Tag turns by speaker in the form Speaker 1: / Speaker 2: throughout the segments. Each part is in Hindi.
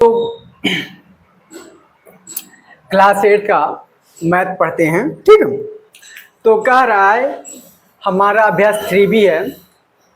Speaker 1: तो क्लास 8 का मैथ पढ़ते हैं, ठीक है। तो कह रहा है हमारा अभ्यास 3B है,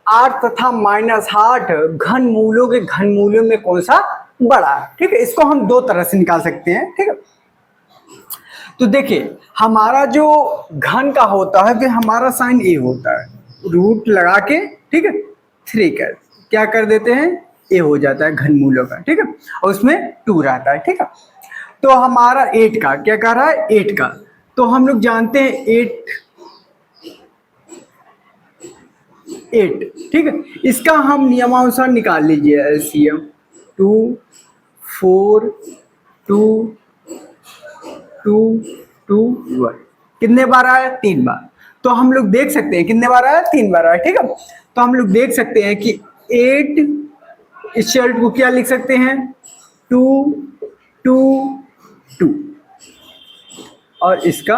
Speaker 1: 8 तथा -8 घन मूलों के घन मूलों में कौन सा बड़ा है, ठीक है। इसको हम दो तरह से निकाल सकते हैं, ठीक है। तो देखिए हमारा जो घन का होता है वो हमारा साइन ए होता है, रूट लगा के, ठीक है, 3 कर क्या कर देते हैं, ए हो जाता है घन मूलों का, ठीक है, और उसमें 2 रहता है, ठीक है। तो हमारा 8 का क्या कर रहा है, 8 का तो हम लोग जानते हैं 8, ठीक है। इसका हम नियमानुसार निकाल लीजिए, एलसीएम 2 4 2 2 2 1 कितने बार आया, 3 बार। तो हम लोग देख सकते हैं कितने बार आया, 3 बार आया, ठीक है। तो हम लोग देख सकते हैं कि 8 इस शर्ट को क्या लिख सकते हैं, 2 2 2 और इसका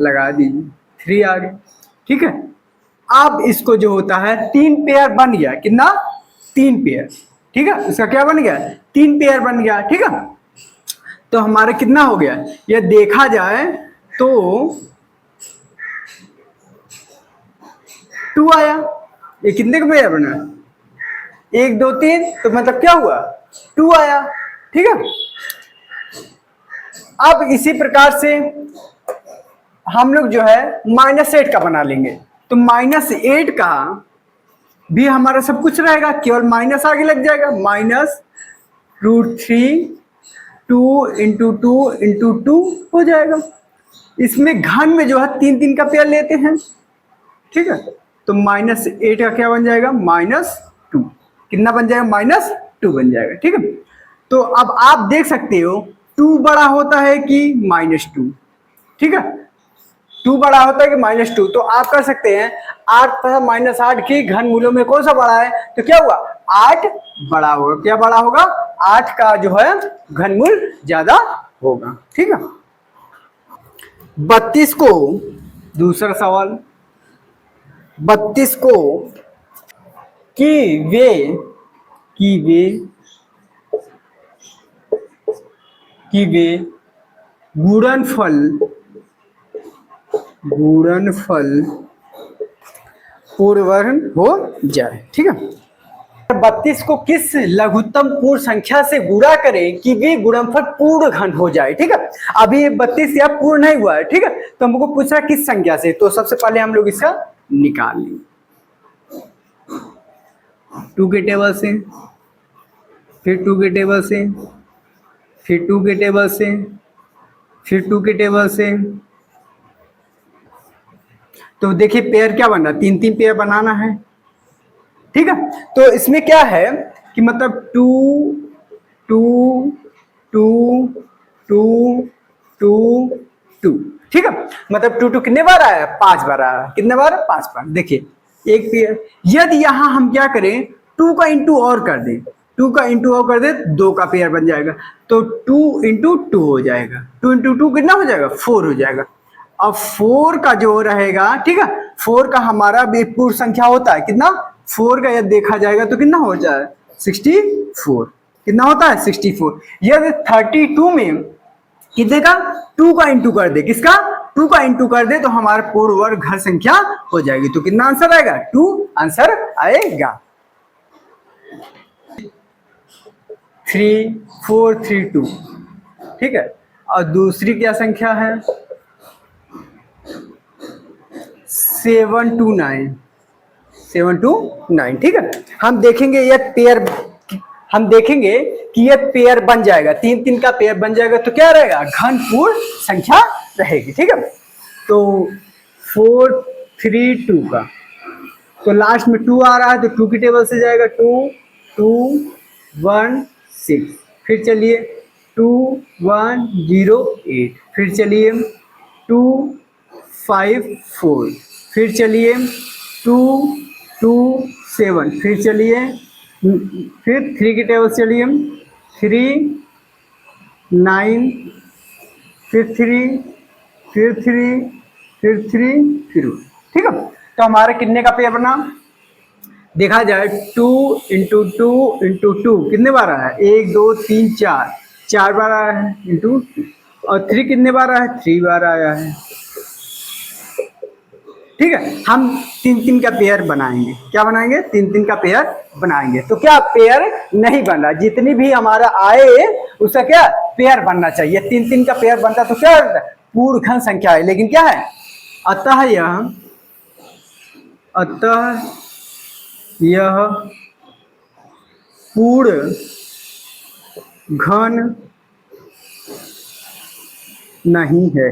Speaker 1: लगा दीजिए 3 आ गया, ठीक है। अब इसको जो होता है 3 पेयर बन गया, कितना, 3 पेयर, ठीक है। इसका क्या बन गया, 3 पेयर बन गया, ठीक है। तो हमारा कितना हो गया, ये देखा जाए तो 2 आया। ये कितने का पेयर बना, 1 2 3, तो मतलब क्या हुआ, 2 आया, ठीक है। अब इसी प्रकार से हम लोग जो है -8 का बना लेंगे। तो -8 का भी हमारा सब कुछ रहेगा, केवल माइनस आगे लग जाएगा, -√3 2 × 2 × 2 हो जाएगा। इसमें घन में जो है 3 3 का पेयर लेते हैं, ठीक है। तो -8 का क्या बन जाएगा, -2, कितना बन जाएगा, -2 बन जाएगा, ठीक है। तो अब आप देख सकते हो 2 बड़ा होता है कि -2, ठीक है, 2 बड़ा होता है कि -2। तो आप कर सकते हैं 8 तथा -8 की घन मूलों में कौन सा बड़ा है, तो क्या हुआ, 8 बड़ा होगा, क्या बड़ा होगा, 8 का जो है घनमूल ज्यादा होगा, ठीक है। 32 को, दूसरा सवाल, 32 को कि वे कि वे कि वे गुणनफल पूर्वर्ण हो जाए, ठीक है। 32 को किस लघुत्तम पूर्ण संख्या से गुणा करें कि वे गुणनफल पूर्ण घन हो जाए, ठीक है। अभी 32 या पूर्ण नहीं हुआ है, ठीक है। तो हमको पूछ रहा है किस संख्या से, तो सबसे पहले हम लोग इसका निकाल लेंगे 2 के टेबल से, फिर 2 के टेबल से, फिर 2 के टेबल से, फिर 2 के टेबल से। तो देखिए पेयर क्या बन रहा है, 3 3 पेयर बनाना है, ठीक है। तो इसमें क्या है कि मतलब 2 2 2 2 2 2, ठीक है। मतलब 2 2 कितने बार आया, 5 बार आया, कितने बार, 5 बार। देखिए एक पेयर, यदि यहां हम क्या करें 2 का इंटू और कर दें, 2 का इंटू और कर दे, 2 का पेयर बन जाएगा। तो 2 × 2 हो जाएगा, 2 × 2 कितना हो जाएगा, 4 हो जाएगा। अब 4 का जो रहेगा, ठीक है, 4 का हमारा भी पूर्ण संख्या होता है कितना, 4 का यदि देखा जाएगा तो कितना हो जाए, 64, कितना होता है, 64। यदि 32 में कितने का, 2 का इंटू कर दे, किसका, 2 का इंटू कर दे, तो हमारा पूर्ण वर्ग घन संख्या हो जाएगी। तो कितना आंसर आएगा, 2 आंसर आएगा। 3 4 3 2, ठीक है। और दूसरी क्या संख्या है, 7 2 9, 7 2 9, ठीक है। हम देखेंगे ये पेयर, हम देखेंगे कि ये पेयर बन जाएगा, 3 3 का पेयर बन जाएगा, तो क्या रहेगा, घन पूर्ण संख्या रहेगी, ठीक है। तो 4 3 2 का, तो लास्ट में 2 आ रहा है, तो 2 की टेबल से जाएगा, 2 2 1 6, फिर चलिए 2 1 0 8, फिर चलिए 2 5 4, फिर चलिए 2 2 7, फिर चलिए, फिर 3 की टेबल चलिए 3 9, फिर 3, फिर 3, फिर 3, फिर 1, ठीक है। तो हमारे कितने का पेयर बना, देखा जाए 2 × 2 × 2 कितने बार आया है, 1 2 3 4, 4 बार आया है इंटू, और 3 कितने बार आया है, 3 बार आया है। ठीक है, हम 3 3 का पेयर बनाएंगे, क्या बनाएंगे, 3 3 का पेयर बनाएंगे। तो क्या पेयर नहीं बन रहा, जितनी भी हमारा आए उसका क्या पेयर बनना चाहिए। 3 3 का पेयर बनता तो क्या होता है, पूर्ण घन संख्या है, लेकिन क्या है, अतः यह पूर्ण घन नहीं है।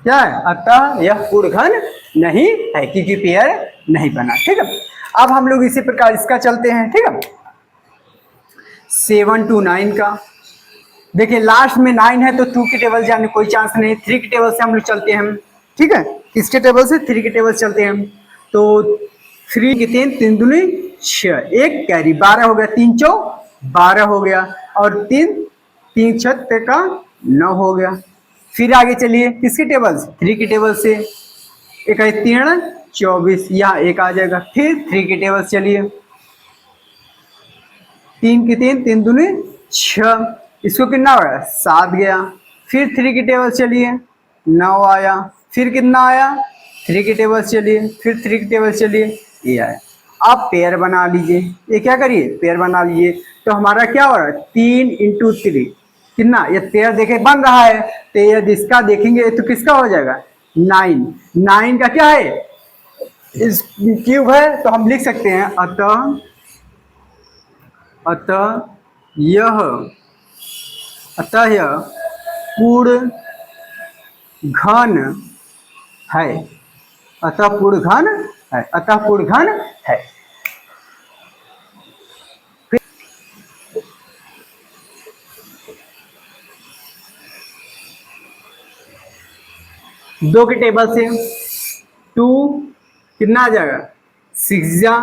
Speaker 1: क्या है, अतः यह पूर्ण घन नहीं है, क्योंकि पेयर नहीं बना। ठीक है, अब हम लोग इसी प्रकार इसका चलते हैं। ठीक है, 7 to 9 का देखिए, लास्ट में 9 है तो 2 की टेबल जाने कोई चांस नहीं, 3 की टेबल से हम लोग चलते हैं। ठीक है, किसके टेबल से, 3 की टेबल से चलते हैं। तो 3 की 3 3 दूनी 6, एक कैरी 12 हो गया, 3 चौ 12 हो गया, और 3 3 6 का 9 हो गया। फिर आगे चलिए किसकी टेबल से, 3 की टेबल से, एक 3 24, यहाँ एक आ जाएगा। फिर 3 की टेबल से चलिए, 3 की 3 3 दूनी 6, इसको कितना होगा, 7 गया। फिर 3 की टेबल चलिए, 9 आया। फिर कितना आया, 3 की टेबल चलिए, फिर 3 की टेबल चलिए, ये आया। आप पेयर बना लीजिए, ये क्या करिए, पेयर बना लीजिए। तो हमारा क्या हो रहा है, 3 × 3 कितना, ये पेयर देखे बन रहा है, तो यदि इसका देखेंगे तो किसका हो जाएगा, 9। 9 का क्या है, इस क्यूब है, तो हम लिख सकते हैं अतः यह पूर्ण घन है, अतः पूर्ण घन है, अतः पूर्ण घन है। दो के टेबल से 2 कितना आ जाएगा, 6 जा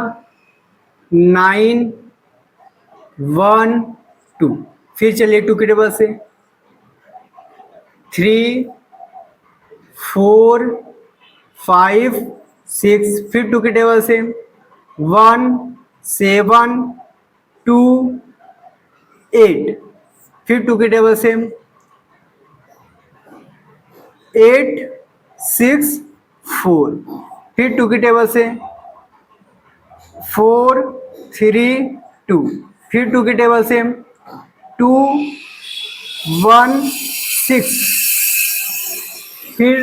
Speaker 1: 9 1 2। फिर चलिए 2 के टेबल से 3 4 5 6, फिर 2 के टेबल से 1 7 2 8, फिर 2 के टेबल से 8 6 4, फिर 2 की टेबल से 4 3 2, फिर 2 की टेबल से 2 1 6, फिर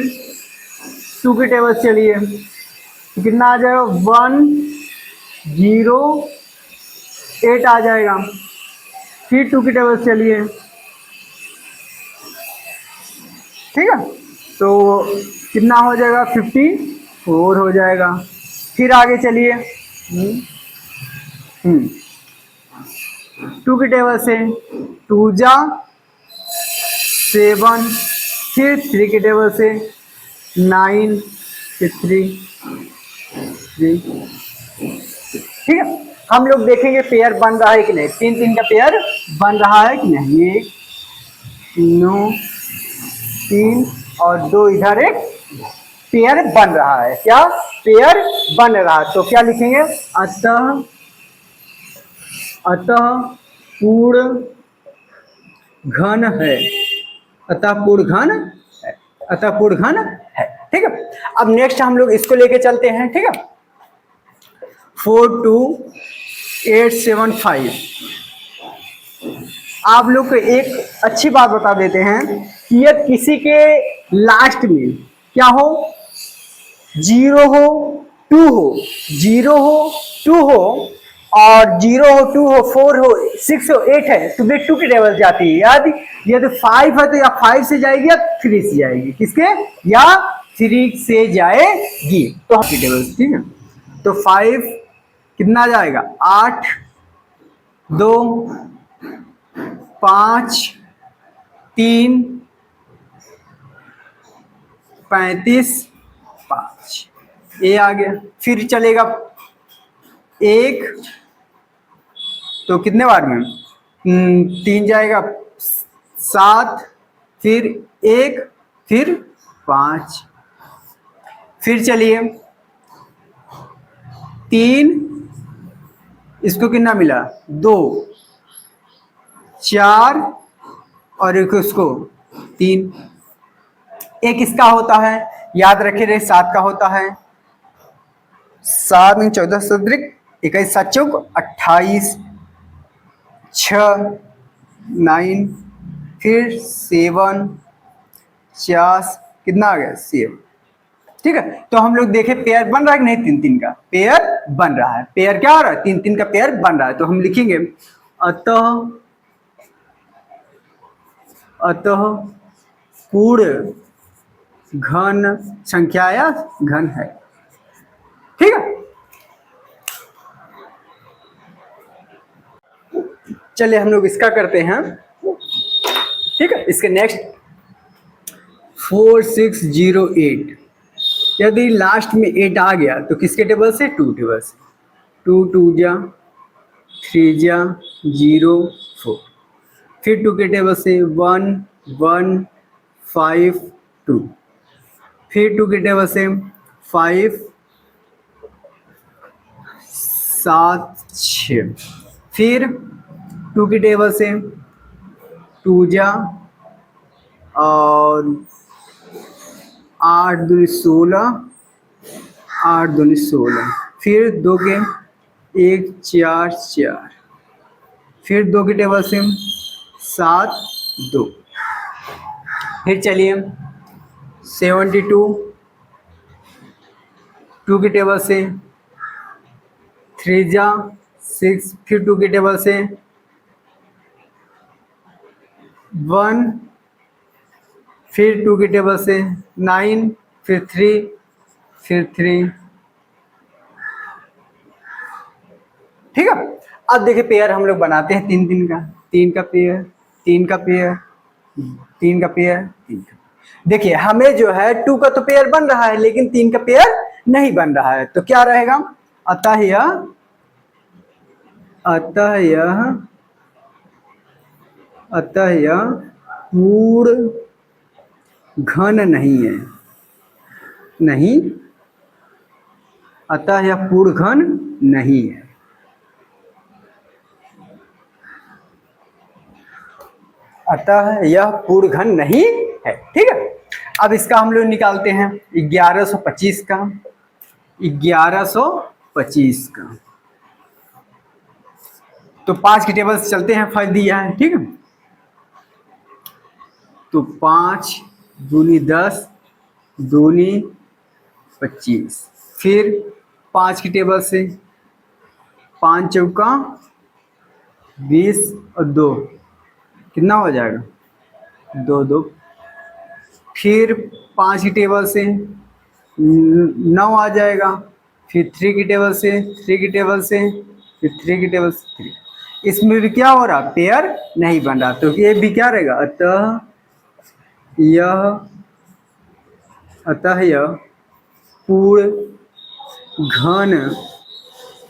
Speaker 1: 2 की टेबल चलिए, कितना आ जाएगा, 1 0 8 आ जाएगा। फिर 2 की टेबल चलिए, ठीक है, तो कितना हो जाएगा, 54 हो जाएगा। फिर आगे चलिए 2 की टेबल से 2 जा 7, फिर 3 की टेबल से 9 फिर 3 ठीक है। हम लोग देखेंगे पेयर बन रहा है कि नहीं, 3 3 का पेयर बन रहा है कि नहीं। 1 9 3 और 2 इधर, एक पेयर बन रहा है, क्या पेयर बन रहा है। तो क्या लिखेंगे, अतः पूर्ण घन है, अतः पूर्ण घन है, अतः पूर्ण घन है। ठीक है, अब नेक्स्ट हम लोग इसको लेके चलते हैं। ठीक है, 4 2 8 7 5। आप लोग को एक अच्छी बात बता देते हैं कि यदि किसी के लास्ट में क्या हो, 0 हो 2 हो, 0 हो 2 हो, और 0 हो 2 हो 4 हो 6 हो 8 है, तो वे 2 की टेबल जाती है। यदि 5 है तो या 5 से जाएगी या 3 से जाएगी, किसके, या 3 से जाएगी, तो हम की टेबल। ठीक है, तो 5 कितना जाएगा, 8 2 5 3 35 5, ये आ गया। फिर चलेगा 1, तो कितने बार में 3 जाएगा 7, फिर 1 फिर 5, फिर चलिए 3, इसको कितना मिला 2, 4 और एक उसको 3। एक इसका होता है, याद रखे रहे 7 का होता है। 7 में 14 सदृक 21 7 चौक 28, 6 9, फिर 7 50, कितना आ गया 7। ठीक है, तो हम लोग देखे पेयर बन रहा है कि नहीं, 3 3 का पेयर बन रहा है। पेयर क्या हो रहा है, 3 3 का पेयर बन रहा है। तो हम लिखेंगे अतः अतः पूर्ण घन संख्या या घन है। ठीक है, चलिए हम लोग इसका करते हैं। ठीक है, इसके नेक्स्ट 4608, यदि लास्ट में 8 आ गया तो किसके टेबल से, 2 टेबल से। 2 2 जा 3 जा 0 4, फिर 2 के टेबल से 1 1 5 2, फिर 2 के टेबल से 5 7 6, फिर 2 की टेबल से 2 जा और 8 दूनी 16, 8 दूनी 16, फिर 2 के 1 4 4, फिर 2 की टेबल से 7 2, फिर चलिए 72, 2 की टेबल से 3 जा 6, फिर 2 की टेबल से 1, फिर 2 की टेबल से 9, फिर 3, फिर 3। ठीक है, अब देखिए पेयर हम लोग बनाते हैं 3 3 का। 3 का पेयर 3 का पेयर 3 का पेयर 3 का। देखिए हमें जो है 2 का तो पेयर बन रहा है, लेकिन 3 का पेयर नहीं बन रहा है। तो क्या रहेगा, अतः यह पूर्ण घन नहीं है, नहीं, अतः यह पूर्ण घन नहीं है। अतः यह पूर्ण घन नहीं है। ठीक है, अब इसका हम लोग निकालते हैं 1125 का। 1125 का तो 5 की टेबल से चलते हैं, फर्स्ट दिया है। ठीक है, तो 5 दूनी 10 दूनी 25, फिर 5 की टेबल से 5 चौका 20 और 2, कितना हो जाएगा 2 2, फिर 5 की टेबल से 9 आ जाएगा, फिर 3 की टेबल से 3 की टेबल से, फिर 3 की टेबल से 3। इसमें भी क्या हो रहा, पेयर नहीं बन रहा। तो ये भी क्या रहेगा, अतः यह पूर्ण घन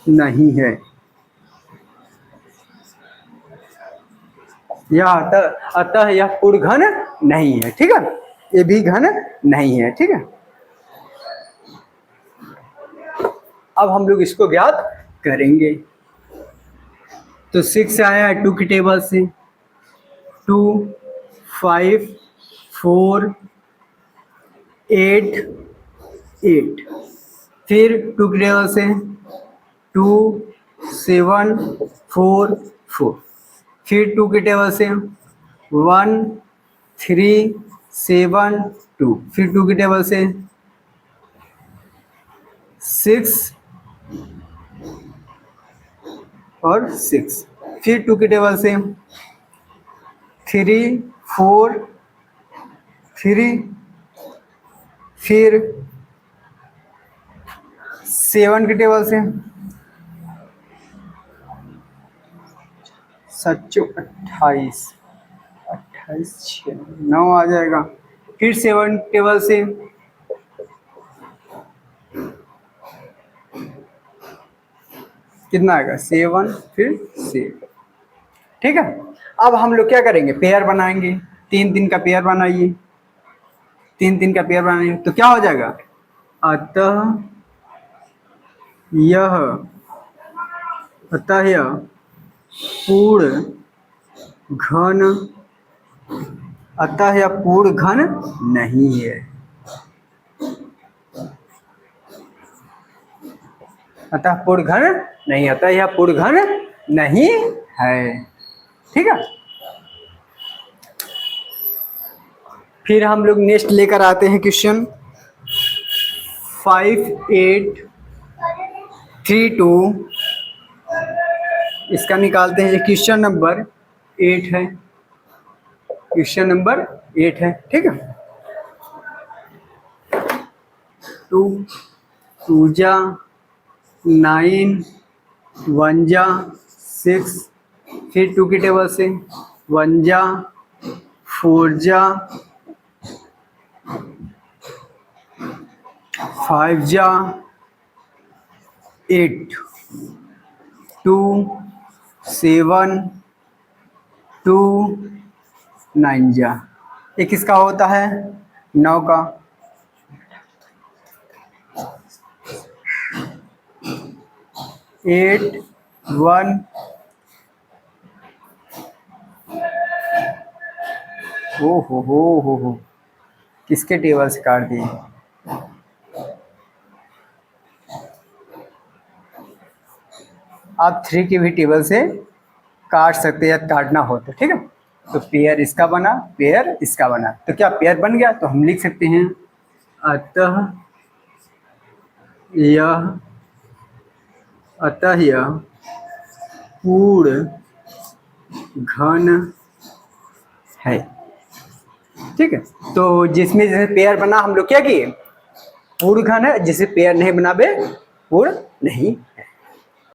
Speaker 1: नहीं है। अतः यह पूर्ण घन नहीं है। ठीक है, ये भी घन नहीं है। ठीक है, अब हम लोग इसको ज्ञात करेंगे। तो 6 आया 2 की टेबल से, 2 5 4 8 8, फिर 2 की टेबल से 2 7 4 4, फिर 2 की टेबल से 1 3 7 2, फिर 2 की टेबल से 6 और 6, फिर 2 की टेबल से 3 4 3, फिर 7 की टेबल से 7 28 28 6 9 आ जाएगा, फिर 7 टेबल से 7, फिर 7। ठीक है, अब हम लोग क्या करेंगे, पेयर बनाएंगे। 3 3 का पेयर बनाइए, 3 3 का पेयर बनाइए तो क्या हो जाएगा अतः यह पूर्ण घन, अतः यह पूर्ण घन नहीं है। अतः पूर्ण घन नहीं, अतः यह पूर्ण घन नहीं है। ठीक है, फिर हम लोग नेक्स्ट लेकर आते हैं क्वेश्चन 5832। इसका निकालते हैं, क्वेश्चन नंबर 8 है, क्वेश्चन नंबर 8 है। ठीक है, 2 2 जा 9, 1 जा 6, फिर 2 की टेबल से 1 जा 4 जा 5 जा 8, 2 7 2 9 जा। ये किसका होता है? 9 का। 8 1 हो, किसके टेबल से काट दिए? आप 3 की भी टेबल से काट सकते हैं, या काटना हो तो। ठीक है, तो पेयर इसका बना, पेयर इसका बना, तो क्या पेयर बन गया? तो हम लिख सकते हैं अतः यह पूर्ण घन है। ठीक है, तो जिसमें जैसे पेयर बना हम लोग क्या किए? पूर्ण घन है, जिसे पेयर नहीं बना बे पूर्ण नहीं